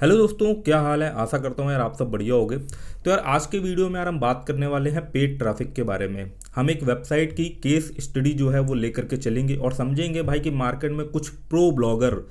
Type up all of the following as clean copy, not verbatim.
Hello दोस्तों, क्या हाल है। आशा करता हूँ यार आप सब बढ़िया होगे। तो यार आज के वीडियो में यार हम बात करने वाले हैं पेड ट्रैफिक के बारे में। हम एक वेबसाइट की केस स्टडी जो है वो लेकर के चलेंगे और समझेंगे भाई कि मार्केट में कुछ प्रो ब्लॉगर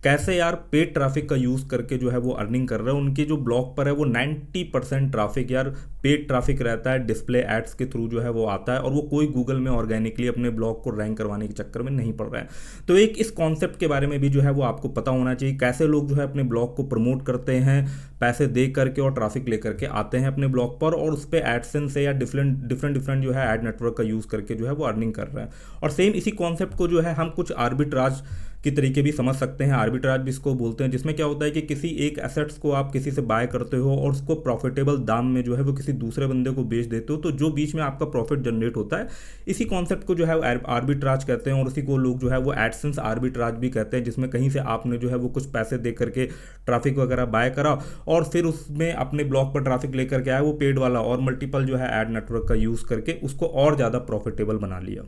कैसे यार पेड ट्रैफिक का यूज़ करके जो है वो अर्निंग कर रहे हैं। उनके जो ब्लॉग पर है वो 90% ट्रैफिक यार पेड ट्रैफिक रहता है, डिस्प्ले एड्स के थ्रू जो है वो आता है और वो कोई गूगल में ऑर्गेनिकली अपने ब्लॉग को रैंक करवाने के चक्कर में नहीं पड़ रहा है। तो एक इस कॉन्सेप्ट के बारे में भी जो है वो आपको पता होना चाहिए, कैसे लोग जो है अपने ब्लॉग को प्रमोट करते हैं पैसे दे करके और ट्रैफिक लेकर के आते हैं अपने ब्लॉग पर और उस पर एडसेंस से या डिफरेंट डिफरेंट जो है एड नेटवर्क का यूज़ करके जो है वो अर्निंग कर रहे हैं। और सेम इसी कॉन्सेप्ट को जो है हम कुछ आर्बिट्राज की तरीके भी समझ सकते हैं। आर्बिट्राज भी इसको बोलते हैं, जिसमें क्या होता है कि किसी एक एसेट्स को आप किसी से बाय करते हो और उसको प्रॉफिटेबल दाम में जो है वो किसी दूसरे बंदे को बेच देते हो, तो जो बीच में आपका प्रॉफिट जनरेट होता है इसी कॉन्सेप्ट को जो है आर्बिट्राज कहते हैं। और उसी को लोग जो है वो एडसेंस आर्बिट्राज भी कहते हैं, जिसमें कहीं से आपने जो है वो कुछ पैसे दे करके ट्रैफिक वगैरह बाय करा और फिर उसमें अपने ब्लॉग पर ट्रैफिक लेकर के आया वो पेड वाला और मल्टीपल जो है एड नेटवर्क का यूज़ करके उसको और ज़्यादा प्रॉफिटेबल बना लिया।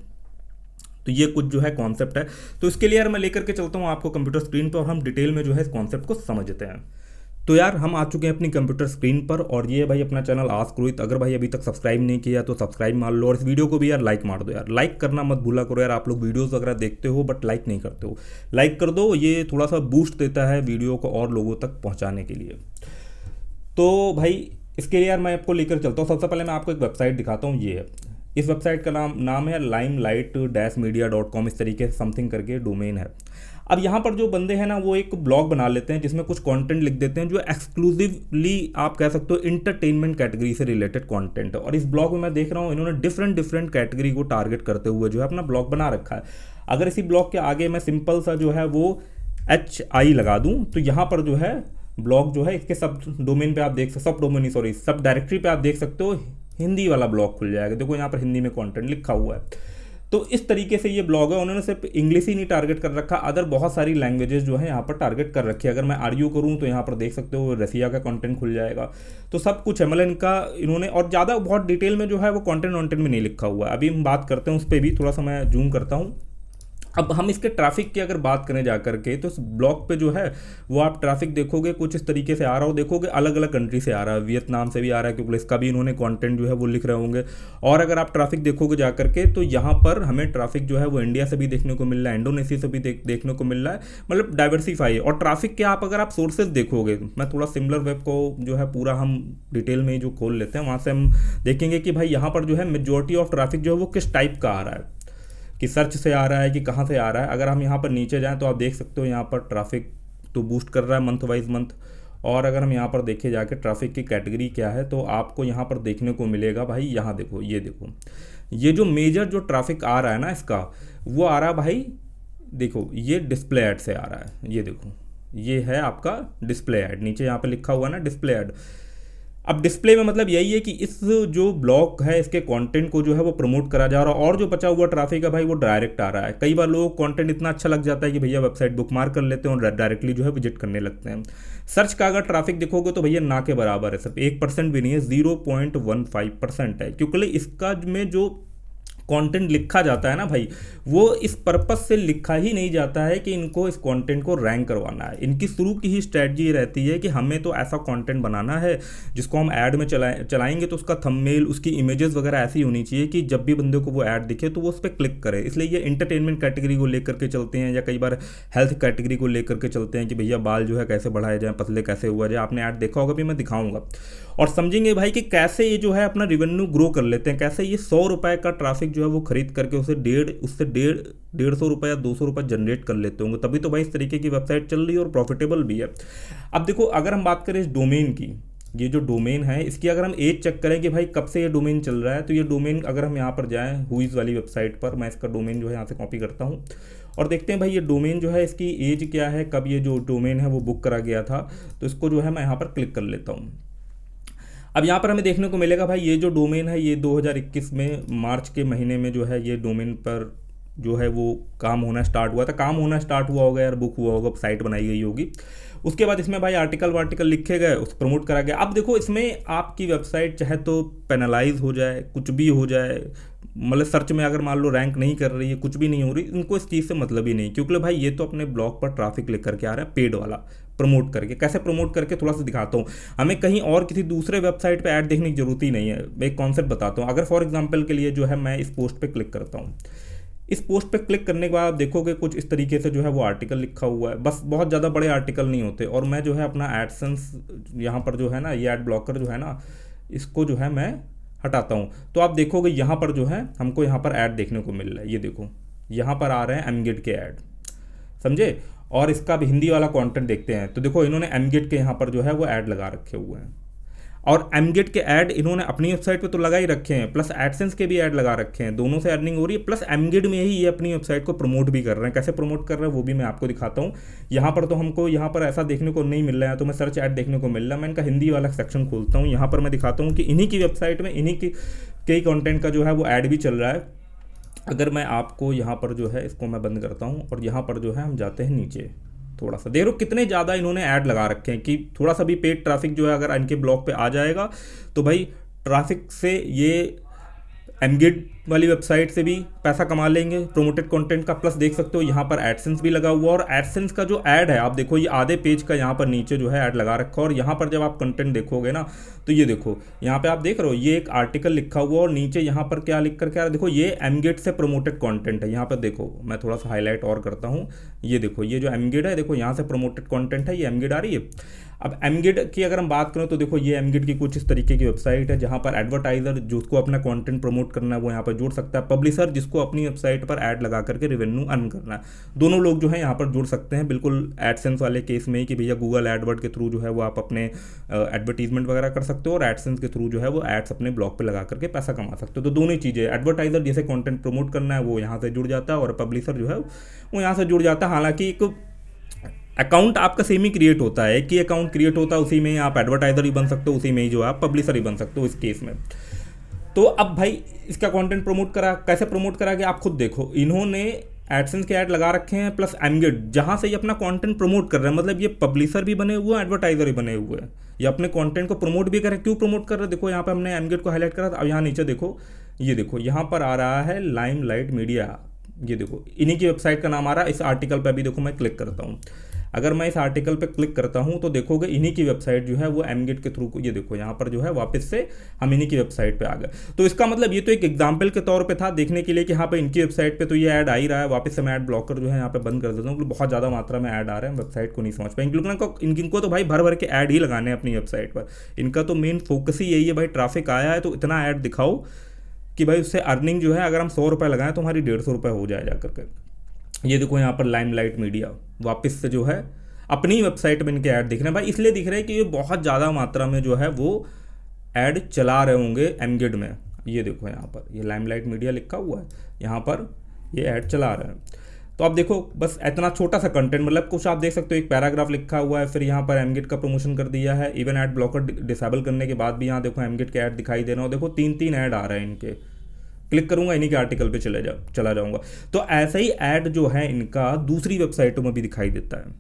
तो ये कुछ जो है कॉन्सेप्ट है। तो इसके लिए यार मैं लेकर के चलता हूँ आपको कंप्यूटर स्क्रीन पर और हम डिटेल में जो है इस कॉन्सेप्ट को समझते हैं। तो यार हम आ चुके हैं अपनी कंप्यूटर स्क्रीन पर और ये भाई अपना चैनल आस्क रोहित। अगर भाई अभी तक सब्सक्राइब नहीं किया तो सब्सक्राइब मार लो और इस वीडियो को भी यार लाइक मार दो। यार लाइक करना मत भूला करो यार, आप लोग वीडियोस वगैरह देखते हो बट लाइक नहीं करते हो। लाइक कर दो, ये थोड़ा सा बूस्ट देता है वीडियो को और लोगों तक पहुँचाने के लिए। तो भाई इसके लिए यार मैं आपको लेकर चलता हूँ। सबसे पहले मैं आपको एक वेबसाइट दिखाता हूँ। ये है, इस वेबसाइट का नाम है limelight-media.com, इस तरीके से समथिंग करके डोमेन है। अब यहाँ पर जो बंदे हैं ना वो एक ब्लॉग बना लेते हैं जिसमें कुछ कंटेंट लिख देते हैं जो एक्सक्लूसिवली आप कह सकते हो इंटरटेनमेंट कैटेगरी से रिलेटेड कंटेंट है। और इस ब्लॉग में मैं देख रहा हूँ इन्होंने डिफरेंट कैटेगरी को टारगेट करते हुए जो है अपना ब्लॉग बना रखा है। अगर इसी ब्लॉग के आगे मैं सिंपल सा जो है वो HI लगा दूँ तो यहाँ पर जो है ब्लॉग जो है इसके सब डोमेन पे आप देख सकते, सब डोमेन सॉरी सब डायरेक्टरी पे आप देख सकते हो हिंदी वाला ब्लॉग खुल जाएगा। देखो यहाँ पर हिंदी में कंटेंट लिखा हुआ है। तो इस तरीके से ये ब्लॉग है। उन्होंने सिर्फ इंग्लिश ही नहीं टारगेट कर रखा, अदर बहुत सारी लैंग्वेजेस जो है यहाँ पर टारगेट कर रखी है। अगर मैं आर्यू करूँ तो यहाँ पर देख सकते हो रसिया का कंटेंट खुल जाएगा। तो सब कुछ MLN का इन्होंने और ज़्यादा बहुत डिटेल में जो है वो कंटेंट में नहीं लिखा हुआ है। अभी हम बात करते हैं उस पर भी, थोड़ा सा मैं जूम करता हूँ। अब हम इसके ट्रैफिक की अगर बात करें जा करके तो इस ब्लॉग पे जो है वो आप ट्रैफिक देखोगे कुछ इस तरीके से आ रहा हो। देखोगे अलग अलग कंट्री से आ रहा है, वियतनाम से भी आ रहा है क्योंकि इसका भी इन्होंने कंटेंट जो है वो लिख रहे होंगे। और अगर आप ट्रैफिक देखोगे जा करके तो यहाँ पर हमें ट्रैफिक जो है वो इंडिया से भी देखने को मिल रहा है, इंडोनेशिया से भी देखने को मिल रहा है। मतलब डाइवर्सिफाई है। और ट्रैफिक के आप अगर आप सोर्सेज देखोगे, मैं थोड़ा सिमिलर वेब को जो है पूरा हम डिटेल में जो खोल लेते हैं, वहाँ से हम देखेंगे कि भाई यहाँ पर जो है मेजॉरिटी ऑफ ट्रैफिक जो है वो किस टाइप का आ रहा है, कि सर्च से आ रहा है कि कहाँ से आ रहा है। अगर हम यहाँ पर नीचे जाएं तो आप देख सकते हो यहाँ पर ट्रैफिक तो बूस्ट कर रहा है मंथ वाइज मंथ। और अगर हम यहाँ पर देखे जाके ट्रैफिक की कैटेगरी क्या है तो आपको यहाँ पर देखने को मिलेगा भाई, यहाँ देखो, ये देखो, ये जो मेजर जो ट्रैफिक आ रहा है ना इसका वो आ रहा है भाई, देखो ये डिस्प्ले ऐड से आ रहा है। ये देखो ये है आपका डिस्प्ले ऐड, नीचे यहाँ पर लिखा हुआ है ना डिस्प्ले ऐड। अब डिस्प्ले में मतलब यही है कि इस जो ब्लॉग है इसके कंटेंट को जो है वो प्रमोट करा जा रहा है और जो बचा हुआ ट्रैफिक है भाई वो डायरेक्ट आ रहा है। कई बार लोगों को कंटेंट इतना अच्छा लग जाता है कि भैया वेबसाइट बुकमार्क कर लेते हैं और डायरेक्टली जो है विजिट करने लगते हैं। सर्च का अगर ट्रैफिक देखोगे तो भैया ना के बराबर है, सिर्फ 1% भी नहीं है, 0.15% है। क्योंकि इसका में जो कंटेंट लिखा जाता है ना भाई वो इस पर्पस से लिखा ही नहीं जाता है कि इनको इस कंटेंट को रैंक करवाना है। इनकी शुरू की ही स्ट्रेटजी रहती है कि हमें तो ऐसा कंटेंट बनाना है जिसको हम ऐड में चलाएंगे तो उसका थंबनेल उसकी इमेजेस वगैरह ऐसी होनी चाहिए कि जब भी बंदे को वो ऐड दिखे तो वो उस पर क्लिक करे। इसलिए ये इंटरटेनमेंट कैटेगरी को लेकर के चलते हैं या कई बार हेल्थ कैटेगरी को लेकर के चलते हैं कि भैया बाल जो है कैसे बढ़ाए जाए, पतले कैसे हुआ जाए। आपने ऐड देखा होगा भी, मैं दिखाऊंगा और समझेंगे भाई कि कैसे ये जो है अपना रेवेन्यू ग्रो कर लेते हैं, कैसे ये 100 रुपये का ट्रैफिक जो है वो खरीद करके उससे 150 रुपये या 200 रुपये जनरेट कर लेते होंगे। तभी तो भाई इस तरीके की वेबसाइट चल रही है और प्रॉफिटेबल भी है। अब देखो अगर हम बात करें इस डोमेन की, ये जो डोमेन है इसकी अगर हम एज चेक करें कि भाई कब से ये डोमेन चल रहा है तो ये डोमेन अगर हम यहाँ पर जाएँ हुईज़ वाली वेबसाइट पर, मैं इसका डोमेन जो है यहाँ से कॉपी करता हूँ और देखते हैं भाई ये डोमेन जो है इसकी एज क्या है, कब ये जो डोमेन है वो बुक करा गया था। तो इसको जो है मैं यहाँ पर क्लिक कर लेता हूँ। अब यहाँ पर हमें देखने को मिलेगा भाई ये जो डोमेन है ये 2021 में मार्च के महीने में जो है ये डोमेन पर जो है वो काम होना स्टार्ट हुआ था, काम होना स्टार्ट हुआ होगा यार, बुक हुआ होगा, साइट बनाई गई होगी। उसके बाद इसमें भाई आर्टिकल वार्टिकल लिखे गए, उस प्रमोट करा गया। अब देखो इसमें आपकी वेबसाइट चाहे तो पेनलाइज हो जाए, कुछ भी हो जाए, मतलब सर्च में अगर मान लो रैंक नहीं कर रही है, कुछ भी नहीं हो रही, इनको इस चीज़ से मतलब ही नहीं, क्योंकि भाई ये तो अपने ब्लॉग पर ट्रैफिक लेकर के आ रहा है पेड वाला, प्रमोट करके। कैसे प्रमोट करके थोड़ा सा दिखाता हूँ। हमें कहीं और किसी दूसरे वेबसाइट पे ऐड देखने की जरूरत ही नहीं है। मैं एक कॉन्सेप्ट बताता हूँ। अगर फॉर एग्जांपल के लिए जो है मैं इस पोस्ट पे क्लिक करता हूँ, इस पोस्ट पे क्लिक करने के बाद आप देखोगे कुछ इस तरीके से जो है वो आर्टिकल लिखा हुआ है, बस बहुत ज़्यादा बड़े आर्टिकल नहीं होते। और मैं जो है अपना एडसेंस यहाँ पर जो है ना, ये एड ब्लॉकर जो है ना, इसको जो है मैं हटाता हूँ, तो आप देखोगे यहाँ पर जो है हमको यहाँ पर ऐड देखने को मिल रहा है। ये देखो यहाँ पर आ रहे हैं एमगेट के ऐड, समझे। और इसका भी हिंदी वाला कंटेंट देखते हैं, तो देखो इन्होंने एमगेट के यहाँ पर जो है वो ऐड लगा रखे हुए हैं। और एमगेट के ऐड इन्होंने अपनी वेबसाइट पे तो लगा ही रखे हैं, प्लस एडसेंस के भी ऐड लगा रखे हैं, दोनों से अर्निंग हो रही है। प्लस एमगेट में ही ये अपनी वेबसाइट को प्रमोट भी कर रहे हैं। कैसे प्रमोट कर रहे हैं वो भी मैं आपको दिखाता हूँ। यहाँ पर तो हमको यहाँ पर ऐसा देखने को नहीं मिल रहा है, तो मैं सर्च ऐड देखने को मिल रहा है। मैं इनका हिंदी वाला सेक्शन खोलता हूँ, यहाँ पर मैं दिखाता हूँ कि इन्हीं की वेबसाइट में इन्हीं की कई कंटेंट का जो है वो ऐड भी चल रहा है। अगर मैं आपको यहाँ पर जो है इसको मैं बंद करता हूँ और यहाँ पर जो है हम जाते हैं नीचे, थोड़ा सा देख लो कितने ज़्यादा इन्होंने ऐड लगा रखे हैं कि थोड़ा सा भी पेड ट्रैफिक जो है अगर इनके ब्लॉग पे आ जाएगा तो भाई ट्रैफिक से ये एमगेट वाली वेबसाइट से भी पैसा कमा लेंगे प्रोमोटेड कंटेंट का। प्लस देख सकते हो यहाँ पर एडसेंस भी लगा हुआ, और एडसेंस का जो ऐड है आप देखो ये आधे पेज का यहाँ पर नीचे जो है ऐड लगा रखा है। और यहाँ पर जब आप कंटेंट देखोगे ना तो ये देखो यहाँ पे आप देख रहे हो ये एक आर्टिकल लिखा हुआ और नीचे यहाँ पर क्या लिख कर क्या देखो ये एमगेट से प्रोमोटेड कंटेंट है। यहाँ पर देखो मैं थोड़ा सा हाईलाइट और करता हूँ, ये देखो ये जो एमगेट है देखो यहाँ से प्रोमोटेड कंटेंट है, ये एमगेट आ रही है। अब एमगेट की अगर हम बात करें तो देखो ये एमगेट की कुछ इस तरीके की वेबसाइट है जहाँ पर एडवर्टाइजर जिसको अपना कंटेंट प्रमोट करना है वो यहाँ पर जुड़ सकता है, पब्लिशर जिसको अपनी वेबसाइट पर ऐड लगा करके रेवेन्यू अर्न करना है, दोनों लोग जो है यहाँ पर जुड़ सकते हैं। बिल्कुल एडसेंस वाले केस में ही कि भैया गूगल एडवर्ड के थ्रू जो है वो आप अपने एडवर्टीजमेंट वगैरह कर सकते हो और एडसेंस के थ्रू जो है वो एड्स अपने ब्लॉग पर लगा करके पैसा कमा सकते हो। तो दोनों चीज़ें, एडवर्टाइजर जैसे कॉन्टेंट प्रमोट करना है वो यहाँ से जुड़ जाता है और पब्लिशर जो है वो यहाँ से जुड़ जाता है। हालांकि एक अकाउंट आपका सेम ही क्रिएट होता है, एक ही अकाउंट क्रिएट होता है, उसी में ही आप एडवर्टाइजर ही बन सकते हो, उसी में ही जो आप पब्लिशर ही बन सकते हो इस केस में। तो अब भाई इसका कंटेंट प्रमोट करा, कैसे प्रमोट करा कि आप खुद देखो, इन्होंने एडसेंस के ऐड लगा रखे हैं प्लस एमगेट जहाँ से ये अपना कंटेंट प्रमोट कर रहे हैं, मतलब ये पब्लिशर भी बने हुए हैं, एडवर्टाइजर भी बने हुए हैं, ये अपने कंटेंट को प्रमोट भी कर रहे हैं। क्यों प्रमोट कर रहे हैं देखो यहाँ पे हमने एमगेट को हाईलाइट करा था। अब यहाँ नीचे देखो, ये देखो यहाँ पर आ रहा है लाइमलाइट मीडिया, ये देखो इन्हीं की वेबसाइट का नाम आ रहा है। इस आर्टिकल पर अभी देखो मैं क्लिक करता हूँ, अगर मैं इस आर्टिकल पे क्लिक करता हूँ तो देखोगे इन्हीं की वेबसाइट जो है वो एमगेट के थ्रू, ये देखो यहाँ पर जो है वापस से हम इन्हीं की वेबसाइट पे आ गए। तो इसका मतलब ये तो एक एग्जांपल के तौर पे था देखने के लिए कि हाँ पे इनकी वेबसाइट पे तो ये ऐड आ ही रहा है। वापस से मैं ऐड ब्लॉकर जो है यहाँ पे बंद कर देता हूँ क्योंकि बहुत ज़्यादा मात्रा में ऐड आ रहे हैं, वेबसाइट को नहीं समझ पाए। इनको तो भाई भर भर के ऐड ही लगाने हैं अपनी वेबसाइट पर, इनका तो मेन फोकस ही यही है भाई ट्रैफिक आया है तो इतना ऐड दिखाओ कि भाई उससे अर्निंग जो है अगर हम 100 रुपये लगाएं तो हमारी 150 रुपये हो जाए जा करके। ये देखो यहाँ पर लाइमलाइट मीडिया वापस से जो है अपनी वेबसाइट में इनके ऐड दिख रहे हैं भाई, इसलिए दिख रहे हैं कि ये बहुत ज़्यादा मात्रा में जो है वो ऐड चला रहे होंगे एमगेट में। ये देखो यहाँ पर ये लाइमलाइट मीडिया लिखा हुआ है, यहाँ पर ये ऐड चला रहे हैं। तो आप देखो बस इतना छोटा सा कंटेंट, मतलब कुछ आप देख सकते हो, एक पैराग्राफ लिखा हुआ है, फिर यहाँ पर एमगेट का प्रमोशन कर दिया है। इवन ऐड ब्लॉकर डिसेबल करने के बाद भी यहाँ देखो एमगेट के ऐड दिखाई दे रहे हो, देखो 3 ऐड आ रहे हैं इनके। क्लिक करूंगा इन्हीं के आर्टिकल पे चला जाऊंगा। तो ऐसा ही ऐड जो है इनका दूसरी वेबसाइटों में भी दिखाई देता है,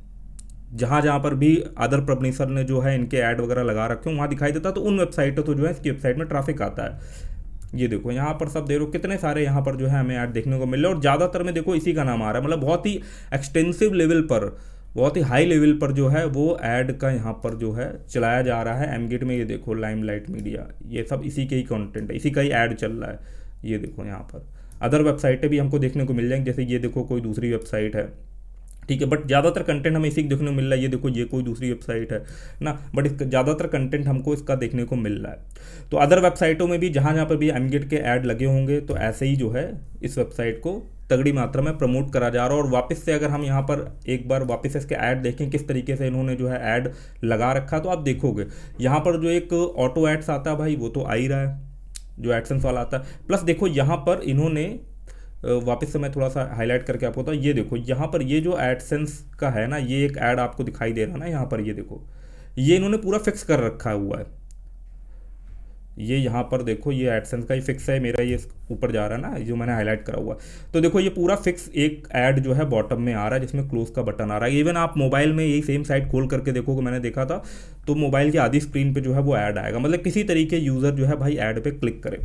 जहाँ पर भी अदर पब्लिशर ने जो है इनके ऐड वगैरह लगा रखे हो वहाँ दिखाई देता है। तो उन वेबसाइटों तो जो है इसकी वेबसाइट में ट्रैफिक आता है। ये देखो यहाँ पर सब देखो कितने सारे यहाँ पर जो है हमें ऐड देखने को मिल रहे हैं, और ज़्यादातर में देखो इसी का नाम आ रहा है, मतलब बहुत ही एक्सटेंसिव लेवल पर, बहुत ही हाई लेवल पर जो है वो ऐड का यहाँ पर जो है चलाया जा रहा है एमगेट में। ये देखो लाइमलाइट मीडिया, ये सब इसी के ही कंटेंट है, इसी का ही ऐड चल रहा है। ये देखो यहाँ पर अदर वेबसाइटें भी हमको देखने को मिल जाएंगी, जैसे ये देखो कोई दूसरी वेबसाइट है, ठीक है, बट ज़्यादातर कंटेंट हमें इसी देखने को मिल रहा है। ये देखो ये कोई दूसरी वेबसाइट है ना, बट इसका ज़्यादातर कंटेंट हमको इसका देखने को मिल रहा है। तो अदर वेबसाइटों में भी जहाँ जहाँ पर भी एमगेट के ऐड लगे होंगे तो ऐसे ही जो है इस वेबसाइट को तगड़ी मात्रा में प्रमोट करा जा रहा है। और वापस से अगर हम यहाँ पर एक बार वापस से इसके ऐड देखें किस तरीके से इन्होंने जो है ऐड लगा रखा, तो आप देखोगे यहाँ पर जो एक ऑटो एड्स आता है भाई वो तो आ ही रहा है, जो एडसेंस वाला आता है। प्लस देखो यहाँ पर इन्होंने वापस से मैं थोड़ा सा हाईलाइट करके आपको बताऊँ, ये देखो यहाँ पर ये जो एडसेंस का है ना, ये एक ऐड आपको दिखाई दे रहा है ना यहाँ पर, ये देखो ये इन्होंने पूरा फिक्स कर रखा हुआ है, ये यहाँ पर देखो, ये एडसेंस का ही फिक्स है मेरा, ये ऊपर जा रहा है ना, जो मैंने हाईलाइट करा हुआ। तो देखो ये पूरा फिक्स एक ऐड जो है बॉटम में आ रहा है, जिसमें क्लोज का बटन आ रहा है। इवन आप मोबाइल में यही सेम साइट खोल करके देखोगे, मैंने देखा था, तो मोबाइल की आधी स्क्रीन पे जो है वो ऐड आएगा। मतलब किसी तरीके यूज़र जो है भाई ऐड पे क्लिक करे।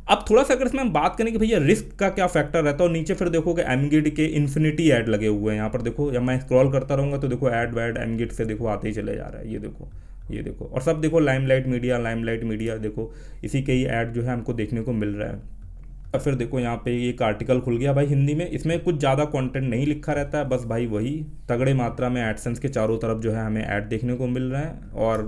अब थोड़ा सा अगर इसमें हम बात करें कि भैया रिस्क का क्या फैक्टर रहता है, और नीचे फिर देखोगे एमगिड के इन्फिनिटी ऐड लगे हुए हैं यहाँ पर। देखो जब मैं स्क्रॉल करता रहूँगा तो देखो ऐड वैड एमगिड से देखो आते ही चले जा रहा है। ये देखो, ये देखो, और सब देखो लाइमलाइट मीडिया देखो, इसी के ही ऐड जो है हमको देखने को मिल रहा है। और फिर देखो यहाँ पे एक आर्टिकल खुल गया भाई हिंदी में, इसमें कुछ ज़्यादा कंटेंट नहीं लिखा रहता है, बस भाई वही तगड़े मात्रा में एडसेंस के चारों तरफ जो है हमें ऐड देखने को मिल रहे हैं। और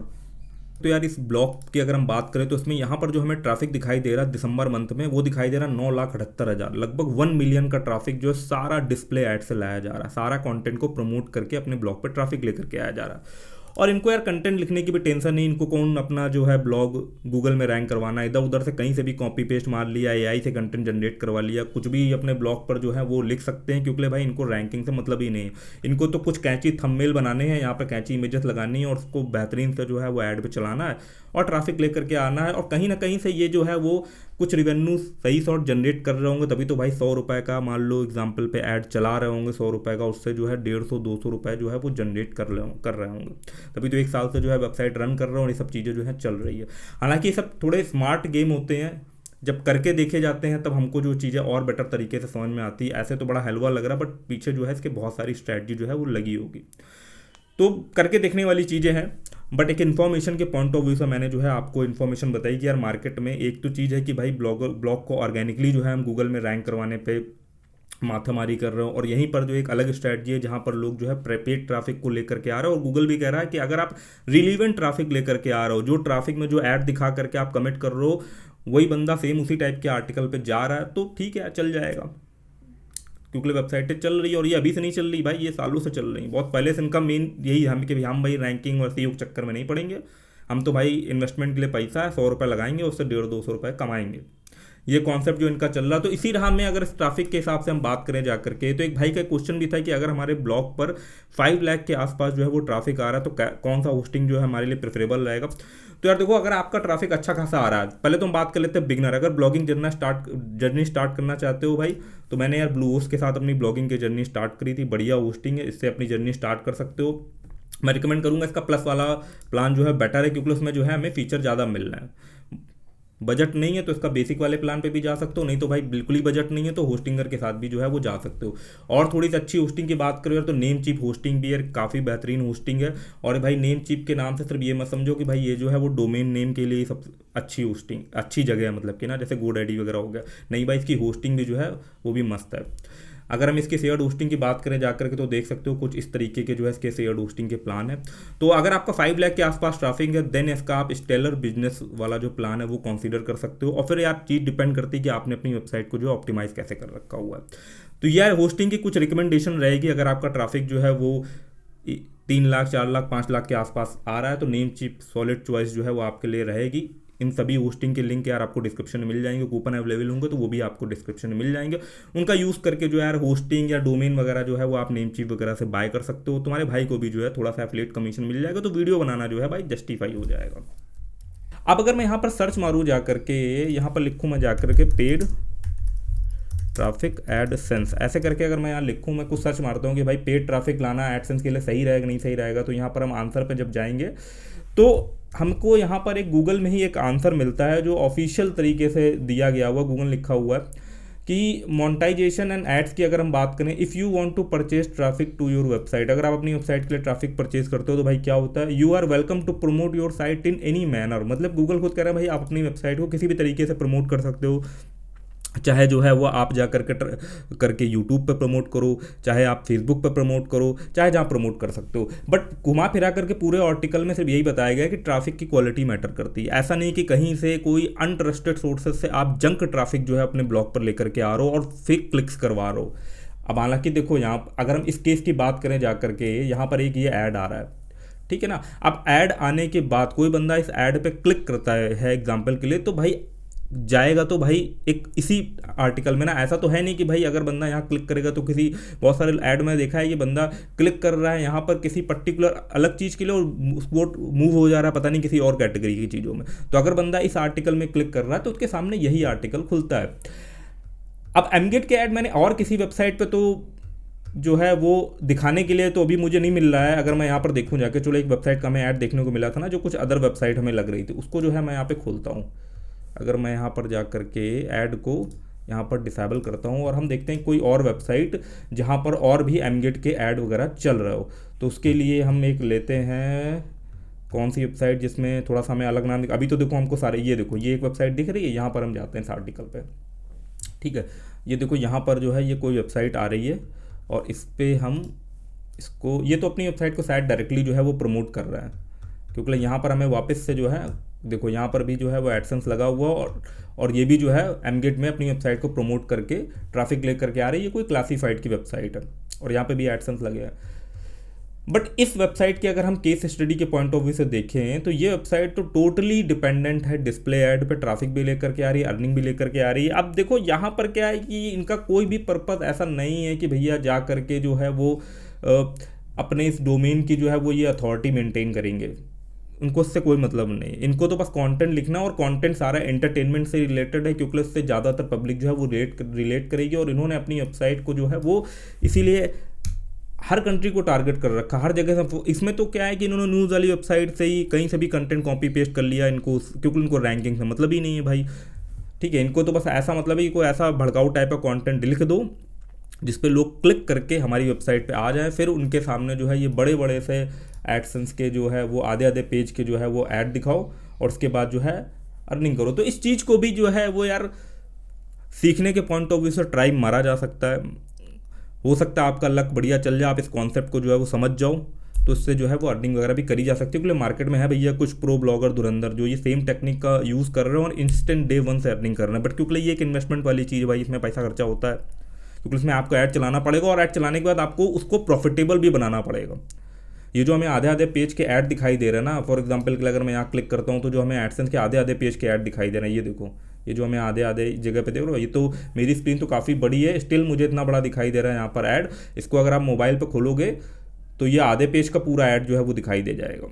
तो यार इस ब्लॉग की अगर हम बात करें तो इसमें यहाँ पर जो हमें ट्रैफिक दिखाई दे रहा है दिसंबर मंथ में, वो दिखाई दे रहा है 9,78,000, लगभग 1 मिलियन का ट्रैफिक जो है सारा डिस्प्ले ऐड से लाया जा रहा है। सारा कंटेंट को प्रमोट करके अपने ब्लॉग पर ट्रैफिक लेकर के आया जा रहा है। और इनको यार कंटेंट लिखने की भी टेंशन नहीं, इनको कौन अपना जो है ब्लॉग गूगल में रैंक करवाना है, इधर उधर से कहीं से भी कॉपी पेस्ट मार लिया, एआई से कंटेंट जनरेट करवा लिया, कुछ भी अपने ब्लॉग पर जो है वो लिख सकते हैं, क्योंकि भाई इनको रैंकिंग से मतलब ही नहीं है। इनको तो कुछ कैची थंबनेल बनाने हैं, यहाँ पर कैची इमेजेस लगानी है और उसको बेहतरीन से जो है वो ऐड पे चलाना है और ट्रैफिक लेकर के आना है। और कहीं ना कहीं से ये जो है वो कुछ रिवेन्यू सही शॉर्ट जनरेट कर रहे होंगे, तभी तो भाई 100 रुपये का मान लो एग्जाम्पल पे ऐड चला रहे होंगे 100 रुपये का, उससे जो है 150-200 रुपये जो है वो जनरेट कर रहे होंगे, तभी तो एक साल से जो है वेबसाइट रन कर रहे हैं और ये सब चीज़ें जो है चल रही है। हालांकि ये सब थोड़े स्मार्ट गेम होते हैं, जब करके देखे जाते हैं तब हमको जो चीज़ें और बेटर तरीके से समझ में आती है। ऐसे तो बड़ा हलवा लग रहा है, बट पीछे जो है इसके बहुत सारी स्ट्रैटेजी जो है वो लगी होगी, तो करके देखने वाली चीज़ें हैं। बट एक इन्फॉर्मेशन के पॉइंट ऑफ व्यू से मैंने जो है आपको इन्फॉर्मेशन बताई कि यार मार्केट में एक तो चीज़ है कि भाई ब्लॉग को ऑर्गेनिकली जो है हम गूगल में रैंक करवाने पे माथामारी कर रहे हो, और यहीं पर जो एक अलग स्ट्रैटेजी है जहाँ पर लोग जो है पेड ट्रैफिक को लेकर के आ रहे हो, और गूगल भी कह रहा है कि अगर आप रिलीवेंट ट्रैफिक लेकर के आ रहे हो, जो ट्रैफिक में जो ऐड दिखा करके आप कमिट कर रहे हो वही बंदा सेम उसी टाइप के आर्टिकल पे जा रहा है, तो ठीक है चल जाएगा, क्योंकि वेबसाइटें चल रही है। और ये अभी से नहीं चल रही भाई, ये सालों से चल रही, बहुत पहले से इनका मेन यही हम कि हम भाई रैंकिंग और सीईओ के चक्कर में नहीं पड़ेंगे, हम तो भाई इन्वेस्टमेंट के लिए पैसा है, 100 रुपये लगाएंगे उससे 150-200 रुपये कमाएंगे, ये कॉन्सेप्ट जो इनका चल रहा। तो इसी राह में अगर इस ट्रैफिक के हिसाब से हम बात करें जा करके, तो एक भाई का क्वेश्चन भी था कि अगर हमारे ब्लॉग पर 5 लाख के आसपास जो है वो ट्रैफिक आ रहा है तो कौन सा होस्टिंग जो है हमारे लिए प्रेफरेबल रहेगा। तो यार देखो, अगर आपका ट्रैफिक अच्छा खासा आ रहा है, पहले तो हम बात कर लेते हैं बिगनर, अगर ब्लॉगिंग जर्नी स्टार्ट करना चाहते हो भाई, तो मैंने यार ब्लूहोस्ट के साथ अपनी ब्लॉगिंग की जर्नी स्टार्ट करी थी, बढ़िया होस्टिंग है, इससे अपनी जर्नी स्टार्ट कर सकते हो। मैं रिकमेंड करूंगा इसका प्लस वाला प्लान जो है बेटर है, क्योंकि उसमें जो है हमें फीचर ज़्यादा मिल रहा है। बजट नहीं है तो इसका बेसिक वाले प्लान पे भी जा सकते हो, नहीं तो भाई बिल्कुल ही बजट नहीं है तो होस्टिंगर के साथ भी जो है वो जा सकते हो। और थोड़ी सी अच्छी होस्टिंग की बात करो यार, तो नेम चीप होस्टिंग भी यार काफ़ी बेहतरीन होस्टिंग है। और भाई नेम चीप के नाम से सिर्फ ये मत समझो कि भाई ये जो है वो डोमेन नेम के लिए सब अच्छी होस्टिंग अच्छी जगह है, मतलब कि ना जैसे GoDaddy वगैरह हो गया, नहीं भाई इसकी होस्टिंग भी जो है वो भी मस्त है। अगर हम इसके शेयर्ड होस्टिंग की बात करें जाकर के, तो देख सकते हो कुछ इस तरीके के जो है इसके शेयर्ड होस्टिंग के प्लान है। तो अगर आपका 5 लाख के आसपास ट्रैफिक है, देन इसका आप स्टेलर बिजनेस वाला जो प्लान है वो कंसीडर कर सकते हो। और फिर यार चीज़ डिपेंड करती है कि आपने अपनी वेबसाइट को जो ऑप्टिमाइज़ कैसे कर रखा हुआ है। तो यार होस्टिंग की कुछ रिकमेंडेशन रहेगी, अगर आपका ट्रैफिक जो है वो 3 लाख 4 लाख 5 लाख के आसपास आ रहा है तो नेम चीप सॉलिड चॉइस जो है वो आपके लिए रहेगी। इन सभी होस्टिंग के लिंक यार आपको डिस्क्रिप्शन में मिल जाएंगे, कूपन अवेलेबल होंगे तो वो भी आपको डिस्क्रिप्शन में मिल जाएंगे। उनका यूज़ करके जो यार होस्टिंग या डोमेन वगैरह जो है वो आप नेम चीप वगैरह से बाय कर सकते हो। तुम्हारे भाई को भी जो है थोड़ा सा एफिलिएट कमीशन मिल जाएगा, तो वीडियो बनाना जो है भाई जस्टिफाई हो जाएगा। अब अगर मैं यहाँ पर सर्च मारूँ जा करके, यहाँ पर लिखूँ मैं जा करके पेड ट्रैफिक एडसेंस, ऐसे करके अगर मैं यहाँ लिखूँ, मैं कुछ सर्च मारता हूँ कि भाई पेड ट्रैफिक लाना एडसेंस के लिए सही रहेगा नहीं सही रहेगा, तो यहाँ पर हम आंसर पर जब जाएंगे तो हमको यहाँ पर एक गूगल में ही एक आंसर मिलता है जो ऑफिशियल तरीके से दिया गया हुआ, गूगल लिखा हुआ है कि मोनेटाइजेशन एंड एड्स की अगर हम बात करें, if you want to purchase traffic to your website, अगर आप अपनी वेबसाइट के लिए ट्रैफिक परचेज करते हो तो भाई क्या होता है, you are welcome to promote your site in any manner. मतलब गूगल खुद कह रहा है भाई आप अपनी वेबसाइट को किसी भी तरीके से प्रमोट कर सकते हो, चाहे जो है वो आप जा करके यूट्यूब पे प्रमोट करो, चाहे आप फेसबुक पे प्रमोट करो, चाहे जहाँ प्रमोट कर सकते हो। बट घुमा फिरा करके पूरे आर्टिकल में सिर्फ यही बताया गया है कि ट्रैफिक की क्वालिटी मैटर करती है। ऐसा नहीं कि कहीं से कोई अनट्रस्टेड सोर्सेज से आप जंक ट्रैफिक जो है अपने ब्लॉग पर लेकर के आ रहे हो और फेक क्लिक्स करवा रहे हो। अब हालांकि देखो यहाँ अगर हम इस केस की बात करें जा करके, यहाँ पर एक ये ऐड आ रहा है, ठीक है ना। अब ऐड आने के बाद कोई बंदा इस ऐड पे क्लिक करता है एग्जाम्पल के लिए, तो भाई जाएगा तो भाई एक इसी आर्टिकल में ना, ऐसा तो है नहीं कि भाई अगर बंदा यहाँ क्लिक करेगा तो किसी, बहुत सारे ऐड में देखा है कि बंदा क्लिक कर रहा है यहाँ पर किसी पर्टिकुलर अलग चीज़ के लिए और वो मूव हो जा रहा है पता नहीं किसी और कैटेगरी की चीज़ों में। तो अगर बंदा इस आर्टिकल में क्लिक कर रहा है तो उसके सामने यही आर्टिकल खुलता है। अब एमगेट के ऐड मैंने और किसी वेबसाइट पे तो जो है वो दिखाने के लिए तो अभी मुझे नहीं मिल रहा है। अगर मैं यहाँ पर देखूँ जाके, चलो एक वेबसाइट का हमें ऐड देखने को मिला था ना जो कुछ अदर वेबसाइट हमें लग रही थी, उसको जो है मैं यहाँ पे खोलता हूँ। अगर मैं यहाँ पर जा कर के ऐड को यहाँ पर डिसेबल करता हूँ और हम देखते हैं कोई और वेबसाइट जहाँ पर और भी एमगेट के ऐड वगैरह चल रहे हो, तो उसके लिए हम एक लेते हैं कौन सी वेबसाइट जिसमें थोड़ा सा हमें अलग नाम अभी तो देखो हमको सारे, ये देखो ये एक वेबसाइट दिख रही है, यहाँ पर हम जाते हैं इस आर्टिकल पे। ठीक है, ये देखो यहाँ पर जो है ये कोई वेबसाइट आ रही है और इस पर हम इसको, ये तो अपनी वेबसाइट को शायद डायरेक्टली जो है वो प्रमोट कर रहा है, क्योंकि यहाँ पर हमें वापस से जो है देखो यहाँ पर भी जो है वो एडसेंस लगा हुआ और ये भी जो है एमगेट में अपनी वेबसाइट को प्रमोट करके ट्रैफिक ले करके आ रही है। ये कोई क्लासीफाइड की वेबसाइट है और यहाँ पे भी एडसेंस लगे हैं। बट इस वेबसाइट की अगर हम केस स्टडी के पॉइंट ऑफ व्यू से देखें तो ये वेबसाइट तो टोटली डिपेंडेंट है डिस्प्ले ऐड पे, ट्रैफिक भी लेकर के आ रही है, अर्निंग भी लेकर के आ रही है। अब देखो यहाँ पर क्या है कि इनका कोई भी पर्पस ऐसा नहीं है कि भैया जा करके जो है वो अपने इस डोमेन की जो है वो ये अथॉरिटी मेंटेन करेंगे, उनको इससे कोई मतलब नहीं। इनको तो बस कंटेंट लिखना और कंटेंट सारा एंटरटेनमेंट से रिलेटेड है, क्योंकि इससे ज़्यादातर पब्लिक जो है वो रिलेट करेगी। और इन्होंने अपनी वेबसाइट को जो है वो इसीलिए हर कंट्री को टारगेट कर रखा, हर जगह से। इसमें तो क्या है कि इन्होंने न्यूज़ वाली वेबसाइट से ही कहीं से भी कंटेंट कॉपी पेस्ट कर लिया इनको, क्योंकि इनको रैंकिंग से मतलब ही नहीं है भाई। ठीक है, इनको तो बस ऐसा मतलब है कि कोई ऐसा भड़काऊ टाइप का कंटेंट लिख दो जिस पे लोग क्लिक करके हमारी वेबसाइट पे आ जाएं, फिर उनके सामने जो है ये बड़े बड़े से एडसेंस के जो है वो आधे आधे पेज के जो है वो ऐड दिखाओ और उसके बाद जो है अर्निंग करो। तो इस चीज़ को भी जो है वो यार सीखने के पॉइंट ऑफ व्यू से ट्राई मारा जा सकता है। हो सकता है आपका लक बढ़िया चल जाए, आप इस कॉन्सेप्ट को जो है वो समझ जाओ, तो इससे जो है वो अर्निंग वगैरह भी करी जा सकती है। क्योंकि मार्केट में है भैया कुछ प्रो ब्लॉगर धुरंधर जो ये सेम टेक्निक का यूज़ कर रहे हैं और इंस्टेंट डे वन से अर्निंग कर रहे हैं। बट क्योंकि ये एक इन्वेस्टमेंट वाली चीज़ है भाई, इसमें पैसा खर्चा होता है, क्योंकि इसमें आपको ऐड चलाना पड़ेगा और ऐड चलाने के बाद आपको उसको प्रॉफिटेबल भी बनाना पड़ेगा। ये जो हमें आधे आधे पेज के ऐड दिखाई दे रहे हैं ना, फॉर एग्जांपल के लिए अगर मैं यहाँ क्लिक करता हूँ तो जो हमें एडसेंस के आधे आधे पेज के ऐड दिखाई दे रहे हैं, ये देखो ये जो हमें आधे आधे जगह पे देख रहे हो, ये तो मेरी स्क्रीन तो काफ़ी बड़ी है, स्टिल मुझे इतना बड़ा दिखाई दे रहा है यहाँ पर ऐड। इसको अगर आप मोबाइल पर खोलोगे तो ये आधे पेज का पूरा ऐड जो है वो दिखाई दे जाएगा।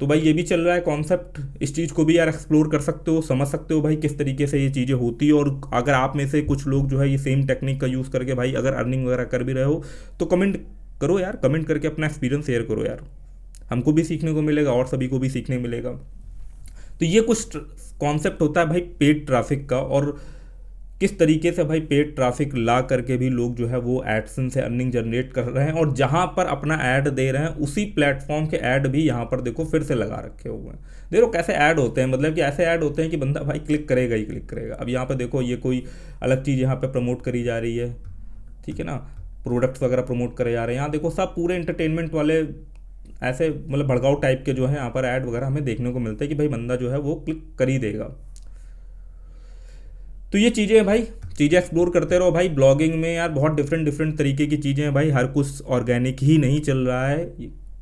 तो भाई ये भी चल रहा है कॉन्सेप्ट, इस चीज़ को भी यार एक्सप्लोर कर सकते हो, समझ सकते हो भाई किस तरीके से ये चीज़ें होती है। और अगर आप में से कुछ लोग जो है ये सेम टेक्निक का यूज़ करके भाई अगर अर्निंग वगैरह कर भी रहे हो तो कमेंट करो यार, कमेंट करके अपना एक्सपीरियंस शेयर करो यार, हमको भी सीखने को मिलेगा और सभी को भी सीखने मिलेगा। तो ये कुछ कॉन्सेप्ट होता है भाई पेड ट्रैफिक का, और किस तरीके से भाई पेड ट्रैफिक ला करके भी लोग जो है वो एडसेंस से अर्निंग जनरेट कर रहे हैं। और जहाँ पर अपना ऐड दे रहे हैं उसी प्लेटफॉर्म के ऐड भी यहाँ पर देखो फिर से लगा रखे हुए हैं। देखो कैसे ऐड होते हैं, मतलब कि ऐसे ऐड होते हैं कि बंदा भाई क्लिक करेगा ही क्लिक करेगा। अब यहाँ पर देखो ये कोई अलग चीज़ यहाँ पर प्रमोट करी जा रही है, ठीक है ना, प्रोडक्ट्स वगैरह प्रमोट करे जा रहे हैं। यहाँ देखो सब पूरे एंटरटेनमेंट वाले ऐसे मतलब भड़काऊ टाइप के जो है यहाँ पर ऐड वगैरह हमें देखने को मिलता है कि भाई बंदा जो है वो क्लिक कर ही देगा। तो ये चीज़ें हैं भाई, चीज़ें एक्सप्लोर करते रहो भाई। ब्लॉगिंग में यार बहुत डिफरेंट तरीके की चीज़ें हैं भाई, हर कुछ ऑर्गेनिक ही नहीं चल रहा है,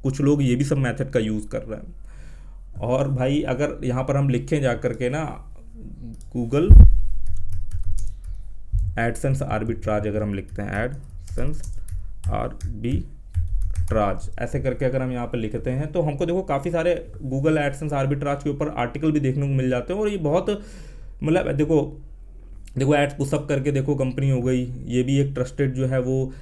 कुछ लोग ये भी सब मेथड का यूज़ कर रहे हैं। और भाई अगर यहाँ पर हम लिखें जा करके ना गूगल एडसेंस आर्बिट्राज, अगर हम लिखते हैं एडसेंस आर्बिट्राज ऐसे करके अगर हम यहाँ पर लिखते हैं तो हमको देखो काफ़ी सारे गूगल एडसेंस आर्बिट्राज के ऊपर आर्टिकल भी देखने को मिल जाते हैं। और ये बहुत मतलब देखो एड्स पुशअप करके देखो कंपनी हो गई, ये भी एक ट्रस्टेड जो है वो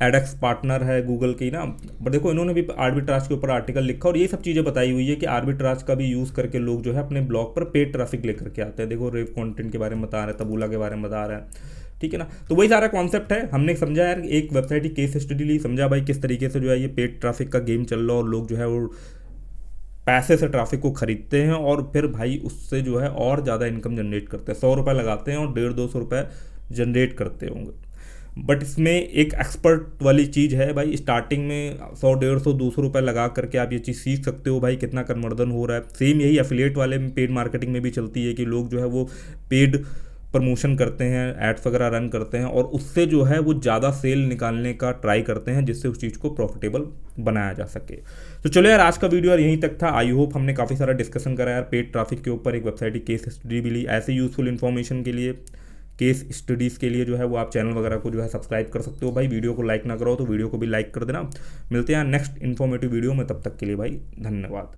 एडेक्स पार्टनर है गूगल की ना। बट देखो इन्होंने भी आर्बिट्राज के ऊपर आर्टिकल लिखा और ये सब चीज़ें बताई हुई है कि आर्बिट्राज का भी यूज़ करके लोग जो है अपने ब्लॉग पर पेड ट्रैफिक लेकर के आते हैं। देखो रेव कंटेंट के बारे में बता रहे हैं, तबूला के बारे में बता रहे हैं, ठीक है ना। तो वही सारा कॉन्सेप्ट है, हमने समझा यार, एक वेबसाइट की केस स्टडी ली, समझा भाई किस तरीके से जो है ये पेड ट्रैफिक का गेम चल रहा है और लोग जो है वो पैसे से ट्रैफिक को खरीदते हैं और फिर भाई उससे जो है और ज़्यादा इनकम जनरेट करते हैं। 100 रुपये लगाते हैं और 150-200 रुपये जनरेट करते होंगे। बट इसमें एक एक्सपर्ट वाली चीज़ है भाई, स्टार्टिंग में 100-150-200 रुपये लगा करके आप ये चीज़ सीख सकते हो भाई कितना कन्वर्जन हो रहा है। सेम यही एफिलिएट वाले में पेड मार्केटिंग में भी चलती है कि लोग जो है वो पेड प्रमोशन करते हैं, एड्स वगैरह रन करते हैं और उससे जो है वो ज़्यादा सेल निकालने का ट्राई करते हैं, जिससे उस चीज़ को प्रॉफिटेबल बनाया जा सके। तो चलो यार, आज का वीडियो यार यहीं तक था। आई होप हमने काफ़ी सारा डिस्कशन करा यार पेड ट्रैफिक के ऊपर, एक वेबसाइट की केस स्टडी भी ली। ऐसे यूजफुल इन्फॉर्मेशन के लिए, केस स्टडीज़ के लिए जो है वो आप चैनल वगैरह को जो है सब्सक्राइब कर सकते हो भाई। वीडियो को लाइक ना करो तो वीडियो को भी लाइक कर देना। मिलते हैं नेक्स्ट इन्फॉर्मेटिव वीडियो में, तब तक के लिए भाई धन्यवाद।